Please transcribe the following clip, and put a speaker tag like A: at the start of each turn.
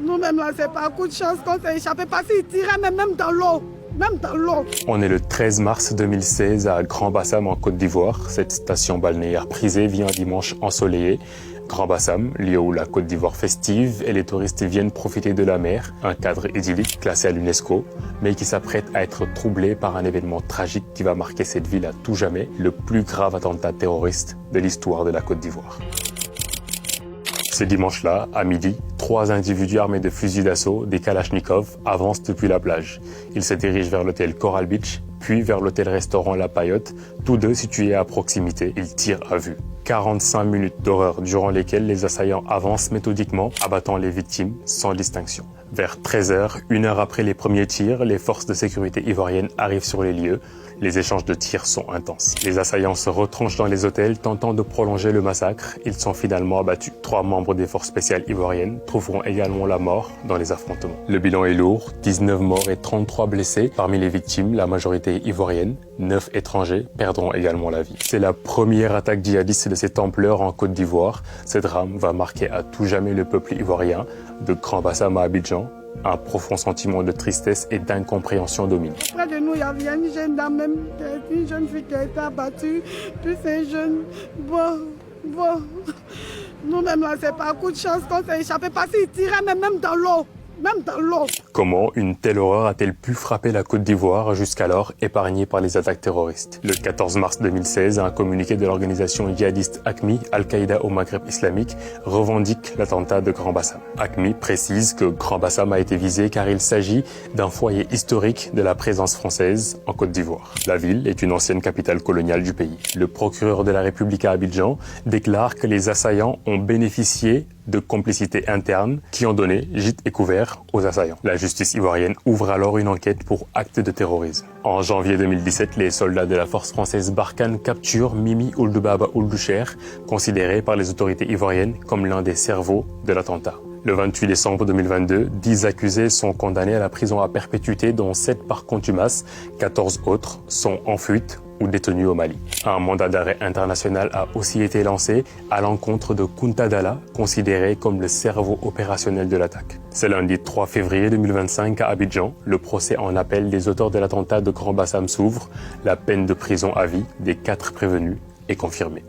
A: Nous-mêmes là, c'est pas un coup de chance qu'on s'est échappé parce qu'ils tiraient même dans l'eau. Même dans l'eau.
B: On est le 13 mars 2016 à Grand-Bassam en Côte d'Ivoire. Cette station balnéaire prisée vit un dimanche ensoleillé. Grand-Bassam, lieu où la Côte d'Ivoire festive et les touristes viennent profiter de la mer, un cadre idyllique classé à l'UNESCO, mais qui s'apprête à être troublé par un événement tragique qui va marquer cette ville à tout jamais, le plus grave attentat terroriste de l'histoire de la Côte d'Ivoire. Ce dimanche-là, à midi, 3 individus armés de fusils d'assaut, des Kalachnikov, avancent depuis la plage. Ils se dirigent vers l'hôtel Coral Beach, puis vers l'hôtel-restaurant La Paillote, tous deux situés à proximité. Ils tirent à vue. 45 minutes d'horreur durant lesquelles les assaillants avancent méthodiquement, abattant les victimes sans distinction. Vers 13h, 1 heure après les premiers tirs, les forces de sécurité ivoiriennes arrivent sur les lieux. Les échanges de tirs sont intenses. Les assaillants se retranchent dans les hôtels, tentant de prolonger le massacre. Ils sont finalement abattus. 3 membres des forces spéciales ivoiriennes trouveront également la mort dans les affrontements. Le bilan est lourd, 19 morts et 33 blessés. Parmi les victimes, la majorité ivoirienne. 9 étrangers perdront également la vie. C'est la première attaque djihadiste de cette ampleur en Côte d'Ivoire. Ce drame va marquer à tout jamais le peuple ivoirien, de Grand-Bassam à Abidjan. Un profond sentiment de tristesse et d'incompréhension domine.
A: Près de nous, il y avait une jeune dame, même une jeune fille qui a été abattue. Tous ces jeunes, bon. Nous-mêmes là, c'est pas un coup de chance qu'on s'est échappé parce qu'ils tiraient même dans l'eau. Même dans l'eau.
B: Comment une telle horreur a-t-elle pu frapper la Côte d'Ivoire jusqu'alors épargnée par les attaques terroristes? Le 14 mars 2016, un communiqué de l'organisation djihadiste AQMI, Al-Qaïda au Maghreb islamique, revendique l'attentat de Grand-Bassam. AQMI précise que Grand-Bassam a été visé car il s'agit d'un foyer historique de la présence française en Côte d'Ivoire. La ville est une ancienne capitale coloniale du pays. Le procureur de la République à Abidjan déclare que les assaillants ont bénéficié de complicités internes qui ont donné gîte et couvert aux assaillants. La justice ivoirienne ouvre alors une enquête pour acte de terrorisme. En janvier 2017, les soldats de la force française Barkhane capturent Mimi Ould Baba Ould Cher, considéré par les autorités ivoiriennes comme l'un des cerveaux de l'attentat. Le 28 décembre 2022, 10 accusés sont condamnés à la prison à perpétuité, dont 7 par contumace. 14 autres sont en fuite ou détenus au Mali. Un mandat d'arrêt international a aussi été lancé à l'encontre de Kounta Dalla, considéré comme le cerveau opérationnel de l'attaque. Ce lundi 3 février 2025 à Abidjan, le procès en appel des auteurs de l'attentat de Grand-Bassam s'ouvre. La peine de prison à vie des 4 prévenus est confirmée.